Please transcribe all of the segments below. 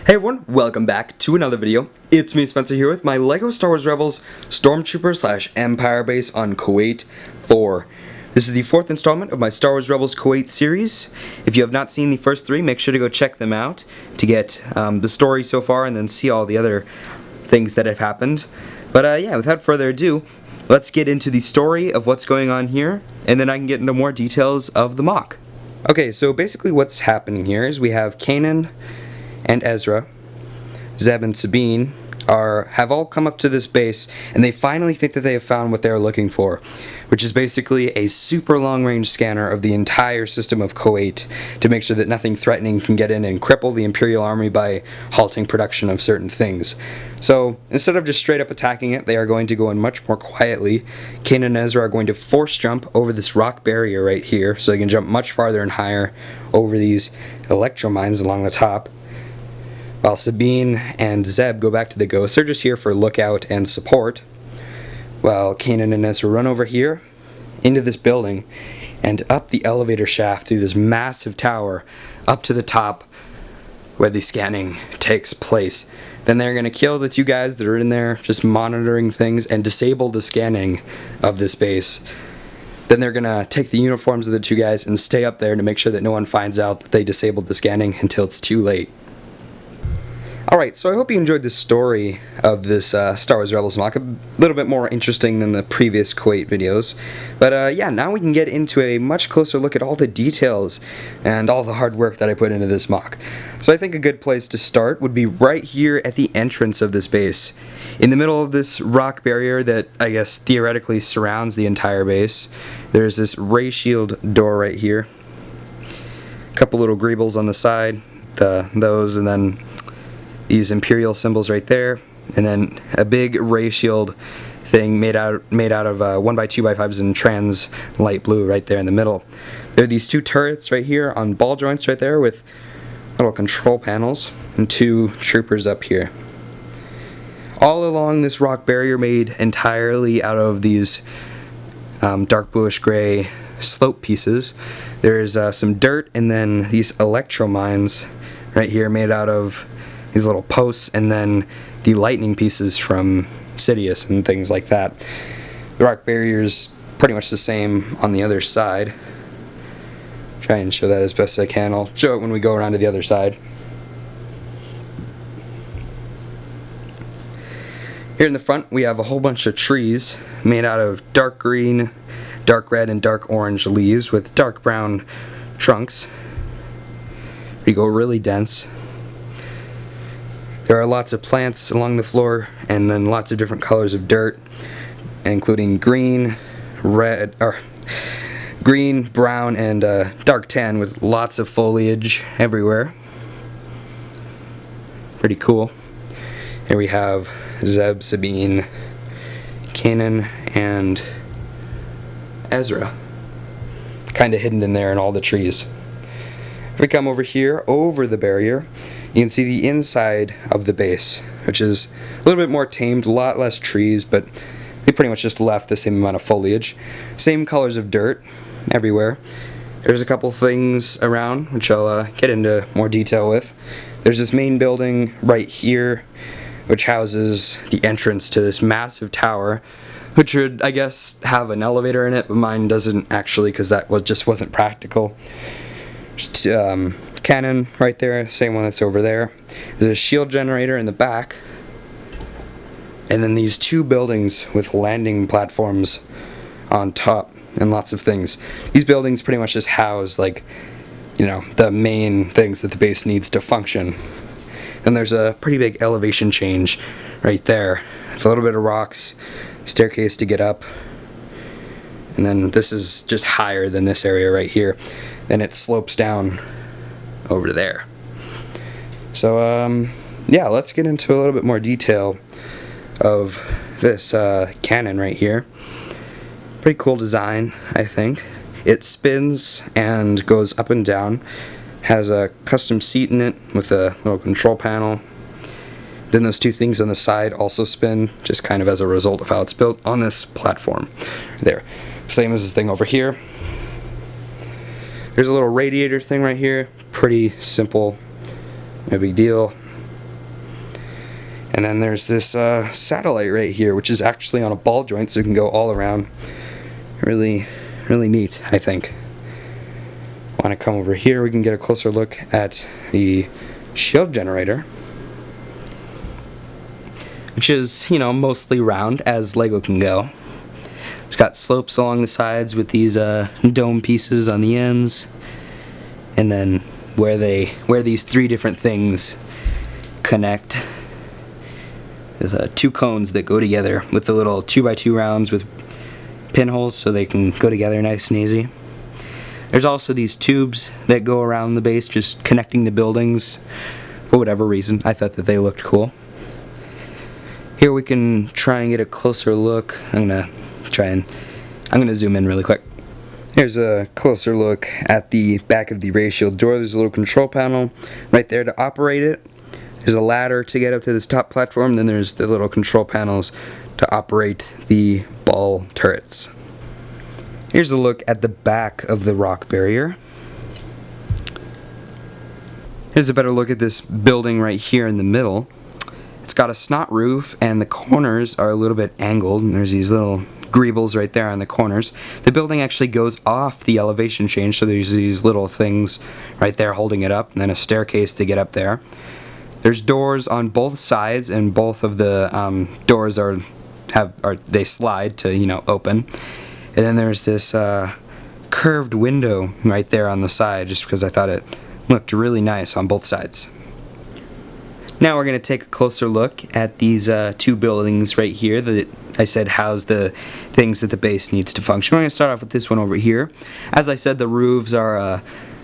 Hey everyone, welcome back to another video. It's me, Spencer, here with my LEGO Star Wars Rebels Stormtrooper / Empire base on Kuat 4. This is the fourth installment of my Star Wars Rebels Kuat series. If you have not seen the first three, make sure to go check them out to get the story so far and then see all the other things that have happened. But yeah, without further ado, let's get into the story of what's going on here, and then I can get into more details of the MOC. Okay, so basically what's happening here is we have Kanan and Ezra, Zeb and Sabine have all come up to this base, and they finally think that they have found what they're looking for, which is basically a super long-range scanner of the entire system of Kuat to make sure that nothing threatening can get in and cripple the Imperial Army by halting production of certain things. So instead of just straight up attacking it, they are going to go in much more quietly. Kanan and Ezra are going to force jump over this rock barrier right here, so they can jump much farther and higher over these electro-mines along the top. While Sabine and Zeb go back to the Ghost, they're just here for lookout and support. While Kanan and Ezra run over here, into this building, and up the elevator shaft through this massive tower, up to the top where the scanning takes place. Then they're going to kill the two guys that are in there just monitoring things and disable the scanning of this base. Then they're going to take the uniforms of the two guys and stay up there to make sure that no one finds out that they disabled the scanning until it's too late. Alright, so I hope you enjoyed the story of this Star Wars Rebels MOC, a little bit more interesting than the previous Kuat videos. But yeah, now we can get into a much closer look at all the details and all the hard work that I put into this MOC. So I think a good place to start would be right here at the entrance of this base. In the middle of this rock barrier that I guess theoretically surrounds the entire base, there's this ray shield door right here. A couple little greebles on the side, those, and then these Imperial symbols right there, and then a big ray shield thing made out of 1x2x5s in trans light blue right there in the middle. There are these two turrets right here on ball joints right there with little control panels and two troopers up here. All along this rock barrier made entirely out of these dark bluish gray slope pieces, there's some dirt and then these electro-mines right here made out of these little posts, and then the lightning pieces from Sidious and things like that. The rock barrier is pretty much the same on the other side. Try and show that as best I can. I'll show it when we go around to the other side. Here in the front we have a whole bunch of trees made out of dark green, dark red, and dark orange leaves with dark brown trunks. We go really dense. There are lots of plants along the floor, and then lots of different colors of dirt, including green, red, green, brown, and dark tan with lots of foliage everywhere. Pretty cool. Here we have Zeb, Sabine, Kanan, and Ezra, kind of hidden in there in all the trees. If we come over here, over the barrier, you can see the inside of the base, which is a little bit more tamed, a lot less trees, but they pretty much just left the same amount of foliage. Same colors of dirt everywhere. There's a couple things around, which I'll get into more detail with. There's this main building right here, which houses the entrance to this massive tower, which would, I guess, have an elevator in it, but mine doesn't actually, because that just wasn't practical. Just, cannon right there, same one that's over there. There's a shield generator in the back, and then these two buildings with landing platforms on top and lots of things. These buildings pretty much just house, like, you know, the main things that the base needs to function. And there's a pretty big elevation change right there. It's a little bit of rocks, staircase to get up, and then this is just higher than this area right here. Then it slopes down over to there. So yeah, let's get into a little bit more detail of this cannon right here. Pretty cool design, I think. It spins and goes up and down, has a custom seat in it with a little control panel. Then those two things on the side also spin, just kind of as a result of how it's built on this platform there. Same as this thing over here. There's a little radiator thing right here, pretty simple, no big deal. And then there's this satellite right here, which is actually on a ball joint, so it can go all around. Really, really neat, I think. Want to come over here, we can get a closer look at the shield generator, which is, you know, mostly round as Lego can go. It's got slopes along the sides with these dome pieces on the ends, and then where these three different things connect. There's two cones that go together with the little 2x2 rounds with pinholes so they can go together nice and easy. There's also these tubes that go around the base, just connecting the buildings for whatever reason. I thought that they looked cool. Here we can try and get a closer look. I'm gonna zoom in really quick. Here's a closer look at the back of the ray shield door. There's a little control panel right there to operate it. There's a ladder to get up to this top platform, then there's the little control panels to operate the ball turrets. Here's a look at the back of the rock barrier. Here's a better look at this building right here in the middle. It's got a snot roof and the corners are a little bit angled, and there's these little greebles right there on the corners. The building actually goes off the elevation change, so there's these little things right there holding it up, and then a staircase to get up there. There's doors on both sides, and both of the doors they slide to, you know, open. And then there's this curved window right there on the side, just because I thought it looked really nice on both sides. Now we're going to take a closer look at these two buildings right here that I said house the things that the base needs to function. We're going to start off with this one over here. As I said, the roofs are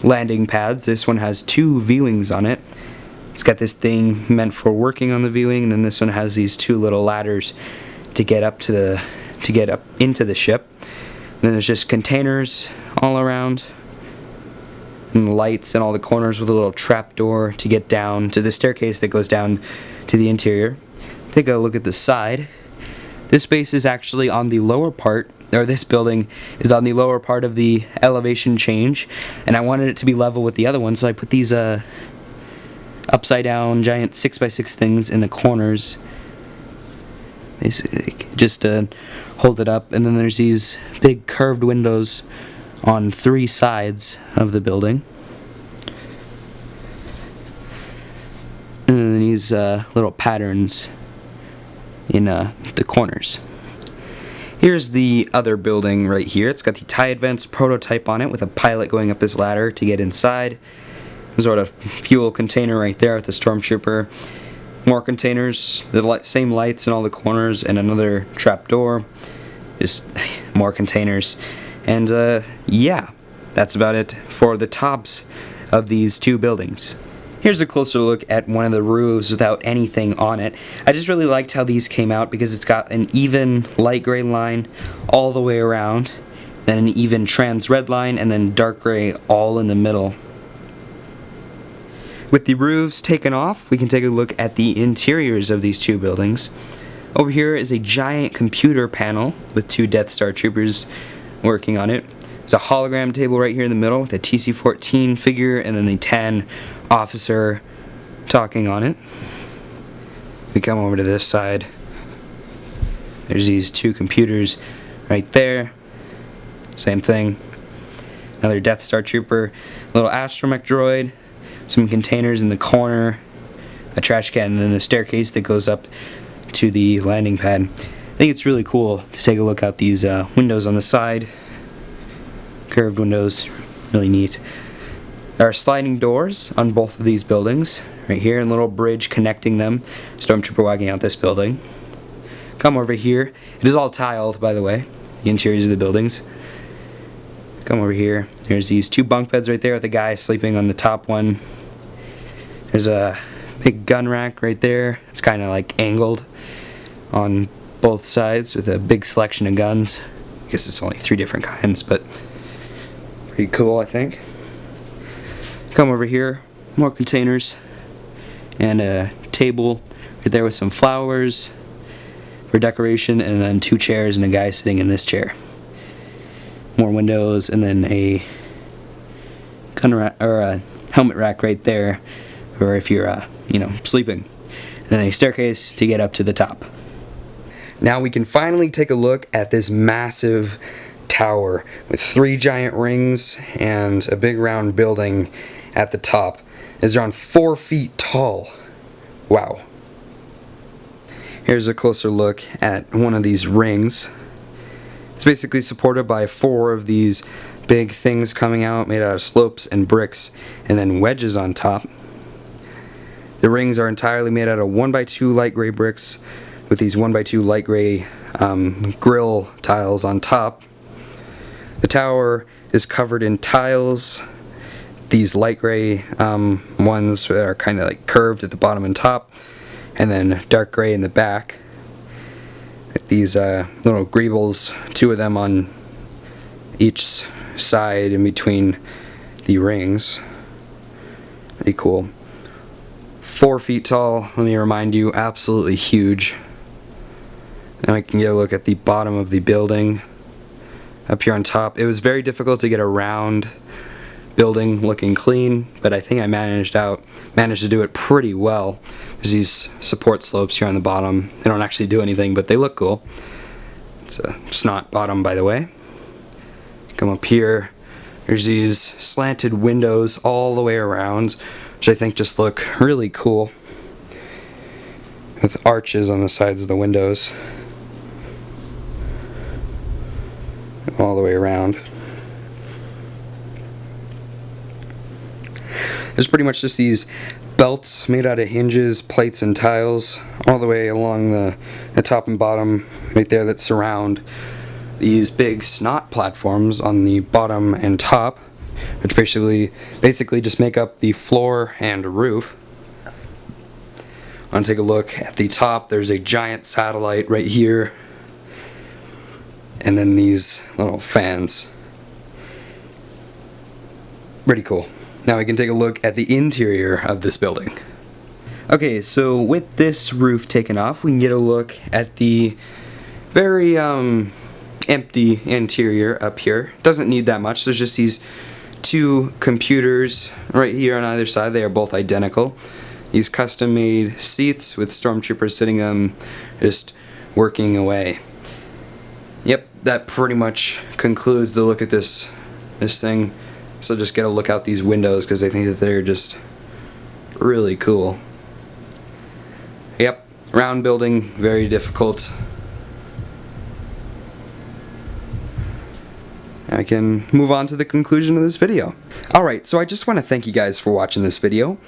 landing pads. This one has two V-wings on it. It's got this thing meant for working on the V-wing, and then this one has these two little ladders to get up into the ship. And then there's just containers all around, and lights in all the corners with a little trap door to get down to the staircase that goes down to the interior. Take a look at the side. This base is actually on the lower part, or this building is on the lower part of the elevation change, and I wanted it to be level with the other one, so I put these upside down giant 6x6 things in the corners, basically just to hold it up. And then there's these big curved windows on three sides of the building, and then these little patterns in the corners. Here's the other building right here. It's got the TIE Advanced prototype on it with a pilot going up this ladder to get inside. Sort of fuel container right there with the stormtrooper. More containers, the same lights in all the corners, and another trap door. Just more containers. And yeah, that's about it for the tops of these two buildings. Here's a closer look at one of the roofs without anything on it. I just really liked how these came out because it's got an even light gray line all the way around, then an even trans red line, and then dark gray all in the middle. With the roofs taken off, we can take a look at the interiors of these two buildings. Over here is a giant computer panel with two Death Star troopers working on it. There's a hologram table right here in the middle with a TC-14 figure and then the 10 officer talking on it. We come over to this side. There's these two computers right there. Same thing. Another Death Star trooper, a little astromech droid, some containers in the corner, a trash can, and then a staircase that goes up to the landing pad. I think it's really cool to take a look out these windows on the side. Curved windows, really neat. There are sliding doors on both of these buildings, right here, and a little bridge connecting them. Stormtrooper walking out this building. Come over here. It is all tiled, by the way, the interiors of the buildings. Come over here. There's these two bunk beds right there with a guy sleeping on the top one. There's a big gun rack right there. It's kind of like angled on both sides with a big selection of guns. I guess it's only 3 different kinds, but pretty cool, I think. Come over here, more containers, and a table right there with some flowers for decoration, and then 2 chairs and a guy sitting in this chair. More windows, and then a gun rack, or a helmet rack right there, or if you're sleeping. And and then a staircase to get up to the top. Now we can finally take a look at this massive tower with 3 giant rings and a big round building at the top. It's around 4 feet tall. Wow. Here's a closer look at one of these rings. It's basically supported by 4 of these big things coming out made out of slopes and bricks and then wedges on top. The rings are entirely made out of 1x2 light gray bricks with these 1x2 light gray grill tiles on top. The tower is covered in tiles. These light gray ones are kind of like curved at the bottom and top, and then dark gray in the back. With these little greebles, 2 of them on each side in between the rings. Pretty cool. 4 feet tall, let me remind you, absolutely huge. Now I can get a look at the bottom of the building up here on top. It was very difficult to get a round building looking clean, but I think I managed to do it pretty well. There's these support slopes here on the bottom. They don't actually do anything, but they look cool. It's a snot bottom, by the way. Come up here, there's these slanted windows all the way around, which I think just look really cool, with arches on the sides of the windows all the way around. There's pretty much just these belts made out of hinges, plates, and tiles all the way along the top and bottom right there that surround these big snot platforms on the bottom and top, which basically just make up the floor and roof. Want to take a look at the top. There's a giant satellite right here, and then these little fans. Pretty cool. Now we can take a look at the interior of this building. Okay, so with this roof taken off, we can get a look at the very empty interior up here. Doesn't need that much. There's just these 2 computers right here on either side. They are both identical. These custom made seats with stormtroopers sitting them, just working away. Yep, that pretty much concludes the look at this thing. So just get a look out these windows because I think that they're just really cool. Yep, round building, very difficult. I can move on to the conclusion of this video. Alright, so I just want to thank you guys for watching this video.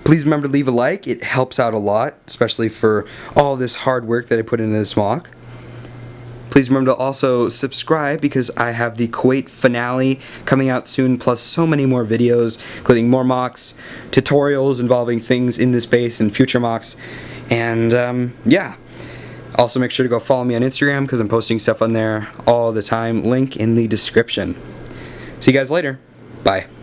Please remember to leave a like, it helps out a lot, especially for all this hard work that I put into this MOC. Please remember to also subscribe because I have the Kuat finale coming out soon, plus so many more videos, including more MOCs, tutorials involving things in this base and future MOCs, and yeah. Also make sure to go follow me on Instagram because I'm posting stuff on there all the time. Link in the description. See you guys later. Bye.